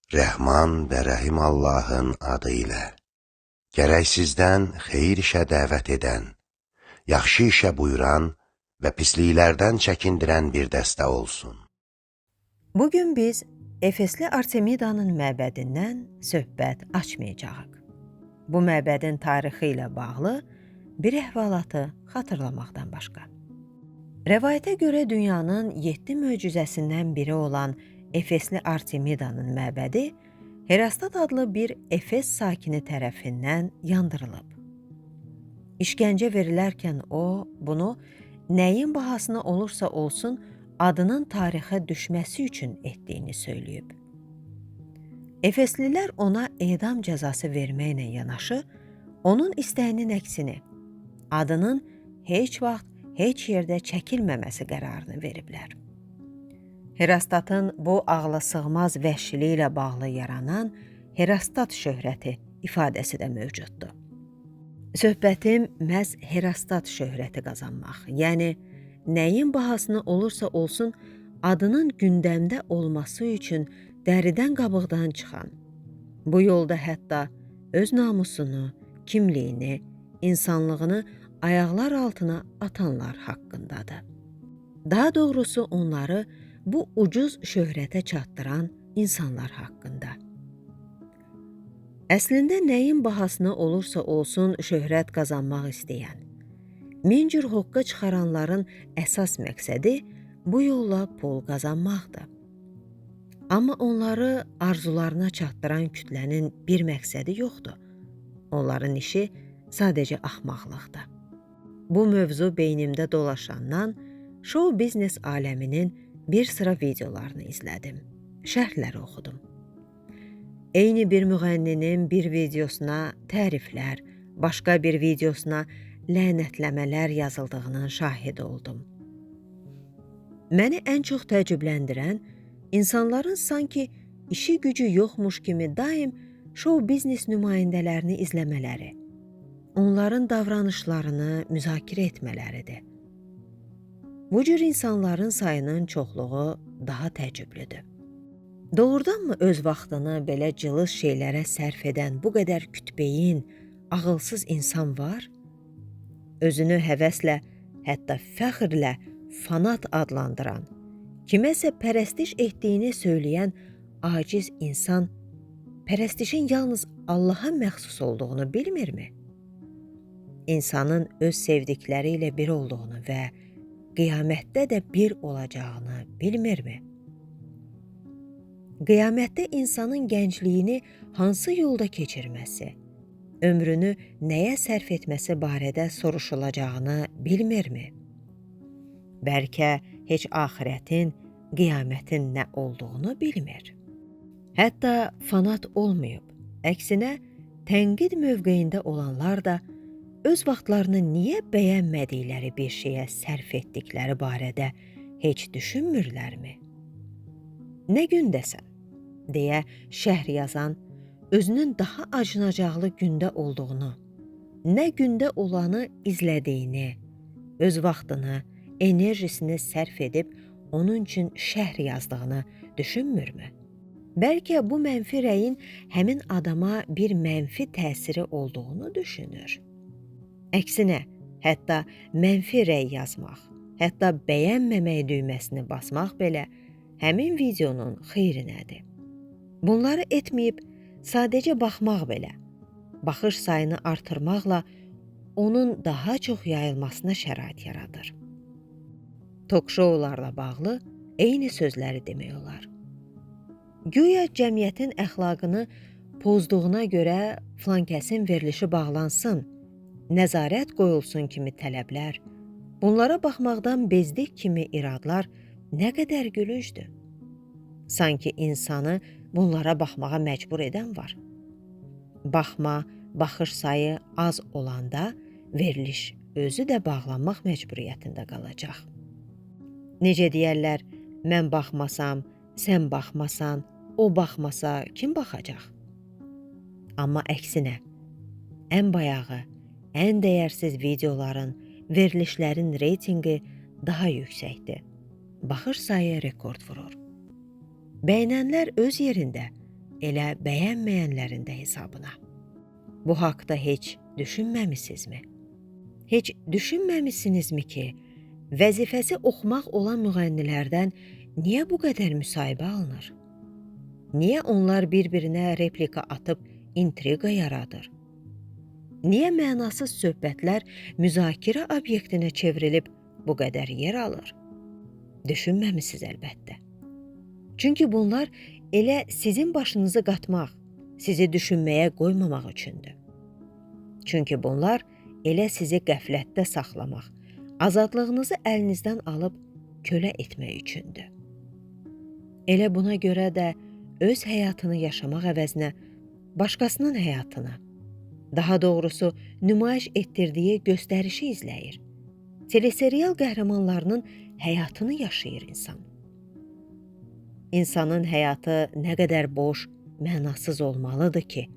Rəhman və Rəhim Allahın adı ilə. Gərəksizdən xeyir işə dəvət edən, yaxşı işə buyuran və pisliklərdən çəkindirən bir dəstə olsun. Bugün biz Efesli Artemidanın məbədindən söhbət açmayacağıq. Bu məbədin tarixi ilə bağlı bir əhvalatı xatırlamaqdan başqa. Rəvayətə görə dünyanın 7 möcüzəsindən biri olan Efesli Artemidanın məbədi Herastat adlı bir Efes sakini tərəfindən yandırılıb. İşgəncə verilərkən o, bunu nəyin bahasına olursa olsun adının tarixə düşməsi üçün etdiyini söyləyib. Efeslilər ona edam cəzası verməklə yanaşı, onun istəyinin əksini, adının heç vaxt, heç yerdə çəkilməməsi qərarını veriblər. Herastatın bu ağla sığmaz vəhşiliyi ilə bağlı yaranan Herastat şöhrəti ifadəsi də mövcuddur. Söhbətim məhz Herastat şöhrəti qazanmaq, yəni nəyin bahasına olursa olsun adının gündəmdə olması üçün dəridən qabıqdan çıxan, bu yolda hətta öz namusunu, kimliyini, insanlığını ayaqlar altına atanlar haqqındadır. Daha doğrusu onları bu ucuz şöhrətə çatdıran insanlar haqqında. Əslində nəyin bahasına olursa olsun şöhrət qazanmaq istəyən, min cür hoqqa çıxaranların əsas məqsədi bu yolla pul qazanmaqdır. Amma onları arzularına çatdıran kütlənin bir məqsədi yoxdur. Onların işi sadəcə axmaqlıqdır. Bu mövzu beynimdə dolaşandan show biznes aləminin bir sıra videolarını izlədim, şərhləri oxudum. Eyni bir müğənninin bir videosuna təriflər, başqa bir videosuna lənətləmələr yazıldığının şahidi oldum. Məni ən çox təəccübləndirən, insanların sanki işi gücü yoxmuş kimi daim show biznes nümayəndələrini izləmələri, onların davranışlarını müzakirə etmələridir. Bu cür insanların sayının çoxluğu daha təəccüblüdür. Doğrudanmı öz vaxtını belə cılız şeylərə sərf edən bu qədər kütbeyin, ağılsız insan var? Özünü həvəslə, hətta fəxrlə fanat adlandıran, kiməsə pərəstiş etdiyini söyləyən aciz insan, pərəstişin yalnız Allaha məxsus olduğunu bilmirmi? İnsanın öz sevdikləri ilə bir olduğunu və qiyamətdə də bir olacağını bilmirmi? Qiyamətdə insanın gəncliyini hansı yolda keçirməsi, ömrünü nəyə sərf etməsi barədə soruşulacağını bilmirmi? Bəlkə heç axirətin, qiyamətin nə olduğunu bilmir. Hətta fanat olmayıb, əksinə tənqid mövqeyində olanlar da öz vaxtlarını niyə bəyənmədikləri bir şeyə sərf etdikləri barədə heç düşünmürlərmi? Nə gündəsən, deyə şərh yazan, özünün daha acınacaqlı gündə olduğunu, nə gündə olanı izlədiyini, öz vaxtını, enerjisini sərf edib onun üçün şərh yazdığını düşünmürmü? Bəlkə bu mənfi rəyin həmin adama bir mənfi təsiri olduğunu düşünür. Əksinə, hətta mənfi rəy yazmaq, hətta bəyənməmək düyməsini basmaq belə həmin videonun xeyrinədir. Bunları etməyib, sadəcə baxmaq belə, baxış sayını artırmaqla onun daha çox yayılmasına şərait yaradır. Tok-şoularla bağlı eyni sözləri demək olar. Güya cəmiyyətin əxlaqını pozduğuna görə filankəsin verilişi bağlansın, nəzarət qoyulsun kimi tələblər, bunlara baxmaqdan bezdik kimi iradlar nə qədər gülüncdür. Sanki insanı bunlara baxmağa məcbur edən var. Baxma, baxış sayı az olanda veriliş özü də bağlanmaq məcburiyyətində qalacaq. Necə deyərlər, mən baxmasam, sən baxmasan, o baxmasa kim baxacaq? Amma əksinə, ən bayağı, ən dəyərsiz videoların, verilişlərin reytinqi daha yüksəkdir. Baxış sayı rekord vurur. Bəyənənlər öz yerində, elə bəyənməyənlərin də hesabına. Bu haqda heç düşünməmisinizmi? Heç düşünməmisinizmi ki, vəzifəsi oxumaq olan müğənnilərdən niyə bu qədər müsahibə alınır? Niyə onlar bir-birinə replika atıb intriqa yaradır? Niyə mənasız söhbətlər müzakirə obyektinə çevrilib bu qədər yer alır? Düşünməmisiniz əlbəttə. Çünki bunlar elə sizin başınızı qatmaq, sizi düşünməyə qoymamaq üçündür. Çünki bunlar elə sizi qəflətdə saxlamaq, azadlığınızı əlinizdən alıb kölə etmək üçündür. Elə buna görə də öz həyatını yaşamaq əvəzinə başqasının həyatını, daha doğrusu nümayiş etdirdiyi göstərişi izləyir. Teleserial qəhrəmanlarının həyatını yaşayır insan. İnsanın həyatı nə qədər boş, mənasız olmalıdır ki,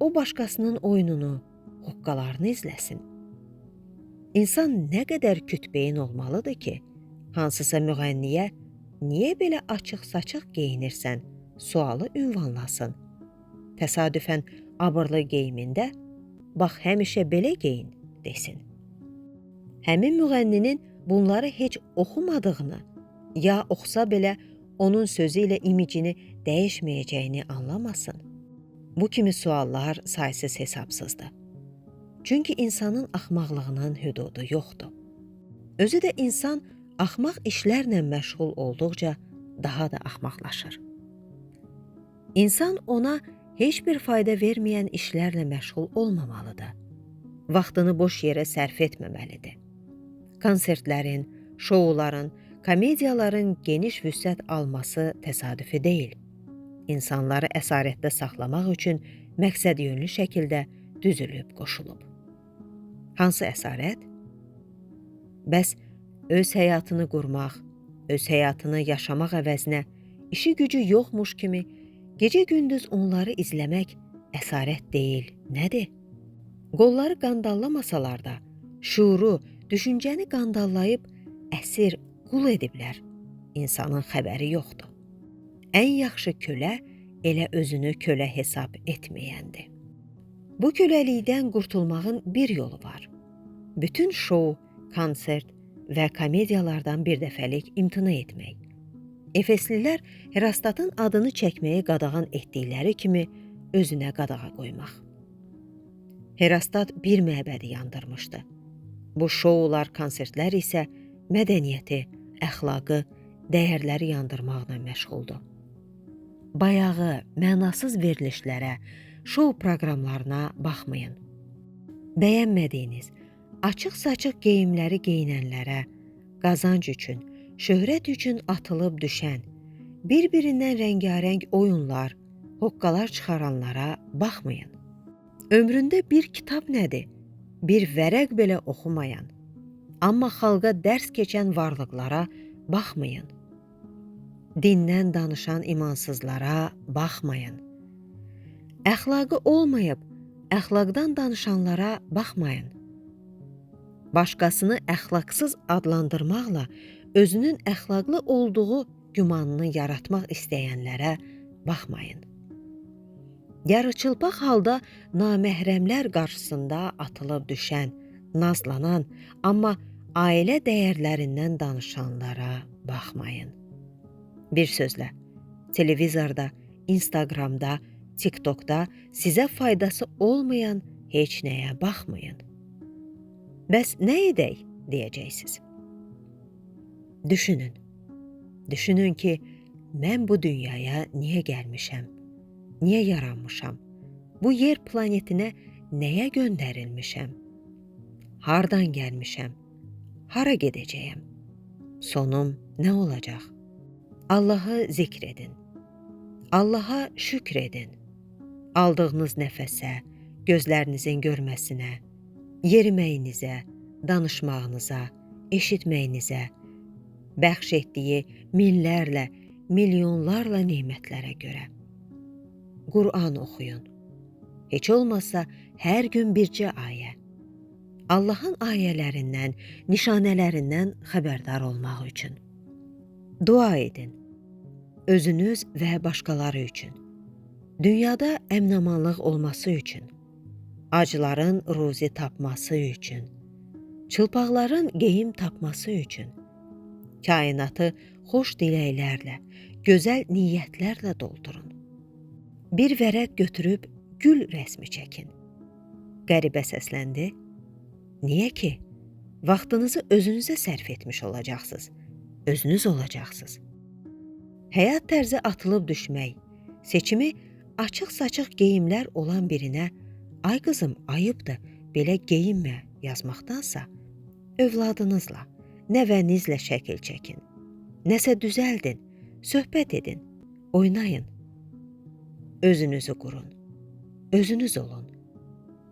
o başqasının oyununu, hoqqalarını izləsin. İnsan nə qədər kütbeyin olmalıdır ki, hansısa müğənniyə niyə belə açıq-saçıq geyinirsən sualı ünvanlasın. Təsadüfən abırlı geyimində, bax həmişə belə geyin desin. Həmin müğənninin bunları heç oxumadığını, ya oxusa belə onun sözü ilə imicini dəyişməyəcəyini anlamasın. Bu kimi suallar saysız hesabsızdır. Çünki insanın axmaqlığının hüdudu yoxdur. Özü də insan axmaq işlərlə məşğul olduqca daha da axmaqlaşır. İnsan ona heç bir fayda verməyən işlərlə məşğul olmamalıdır. Vaxtını boş yerə sərf etməməlidir. Konsertlərin, şouların, komediyaların geniş vüsət alması təsadüfi deyil. İnsanları əsarətdə saxlamaq üçün məqsədyönlü şəkildə düzülüb qoşulub. Hansı əsarət? Bəs öz həyatını qurmaq, öz həyatını yaşamaq əvəzinə işi gücü yoxmuş kimi gecə-gündüz onları izləmək əsarət deyil, nədir? Qolları qandallamasalar da, şuuru, düşüncəni qandallayıb əsir, qul ediblər. İnsanın xəbəri yoxdur. Ən yaxşı kölə elə özünü kölə hesab etməyəndir. Bu köləlikdən qurtulmağın bir yolu var. Bütün şou, konsert və komediyalardan bir dəfəlik imtina etmək. Efeslilər Herostatın adını çəkməyi qadağan etdikləri kimi özünə qadağa qoymaq. Herostat bir məbədi yandırmışdı. Bu şoular, konsertlər isə mədəniyyəti, əxlaqı, dəyərləri yandırmaqla məşğuldur. Bayağı, mənasız verilişlərə, şou proqramlarına baxmayın. Bəyənmədiyiniz, açıq-saçıq geyimləri geyinənlərə, qazanc üçün, şöhrət üçün atılıb düşən, bir-birindən rəngarəng oyunlar, hoqqalar çıxaranlara baxmayın. Ömründə bir kitab nədir? Bir vərəq belə oxumayan, amma xalqa dərs keçən varlıqlara baxmayın. Dindən danışan imansızlara baxmayın. Əxlaqı olmayıb, əxlaqdan danışanlara baxmayın. Başqasını əxlaqsız adlandırmaqla özünün əxlaqlı olduğu gümanını yaratmaq istəyənlərə baxmayın. Yarıçılpaq halda naməhrəmlər qarşısında atılıb düşən, nazlanan, amma ailə dəyərlərindən danışanlara baxmayın. Bir sözlə, televizorda, Instagramda, TikTokda sizə faydası olmayan heç nəyə baxmayın. Bəs nə edək, deyəcəksiniz. Düşünün. Düşünün ki, mən bu dünyaya niyə gəlmişəm? Niyə yaranmışam? Bu yer planetinə nəyə göndərilmişəm? Hardan gəlmişəm? Hara gedəcəyəm? Sonum nə olacaq? Allahı zikr edin. Allaha şükr edin. Aldığınız nəfəsə, gözlərinizin görməsinə, yeriməyinizə, danışmağınıza, eşitməyinizə, bəxş etdiyi minlərlə, milyonlarla nemətlərə görə. Qur'an oxuyun. Heç olmazsa hər gün bircə ayə. Allahın ayələrindən, nişanələrindən xəbərdar olmaq üçün. Dua edin. Özünüz və başqaları üçün. Dünyada əminamanlıq olması üçün, acıların ruzi tapması üçün, çılpaqların geyim tapması üçün, kainatı xoş diləklərlə, gözəl niyyətlərlə doldurun. Bir vərəq götürüb gül rəsmi çəkin. Qəribə səsləndi. Niyə ki? Vaxtınızı özünüzə sərf etmiş olacaqsınız. Özünüz olacaqsınız. Həyat tərzi atılıb düşmək, seçimi açıq-saçıq geyimlər olan birinə "Ay qızım, ayıbdır, belə geyinmə" yazmaqdansa, övladınızla, nəvənizlə şəkil çəkin. Nəsə düzəldin, söhbət edin, oynayın. Özünüzü qurun. Özünüz olun.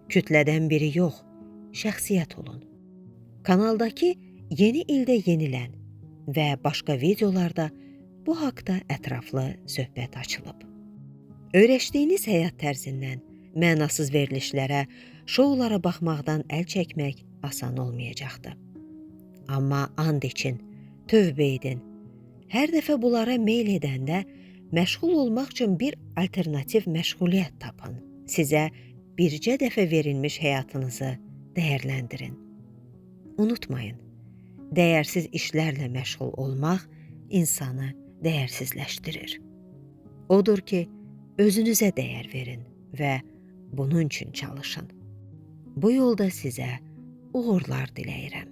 Kütlədən biri yox, şəxsiyyət olun. Kanaldakı Yeni ildə yenilən və başqa videolarda bu haqda ətraflı söhbət açılıb. Öyrəşdiyiniz həyat tərzindən mənasız verilişlərə, şoulara baxmaqdan əl çəkmək asan olmayacaqdır. Amma and için, tövbə edin. Hər dəfə bunlara meyl edəndə məşğul olmaq üçün bir alternativ məşğuliyyət tapın. Sizə bircə dəfə verilmiş həyatınızı dəyərləndirin. Unutmayın, dəyərsiz işlərlə məşğul olmaq insanı dəyərsizləşdirir. Odur ki, özünüzə dəyər verin və bunun üçün çalışın. Bu yolda sizə uğurlar diləyirəm.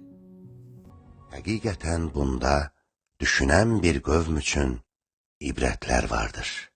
Həqiqətən bunda düşünən bir qövm üçün ibrətlər vardır.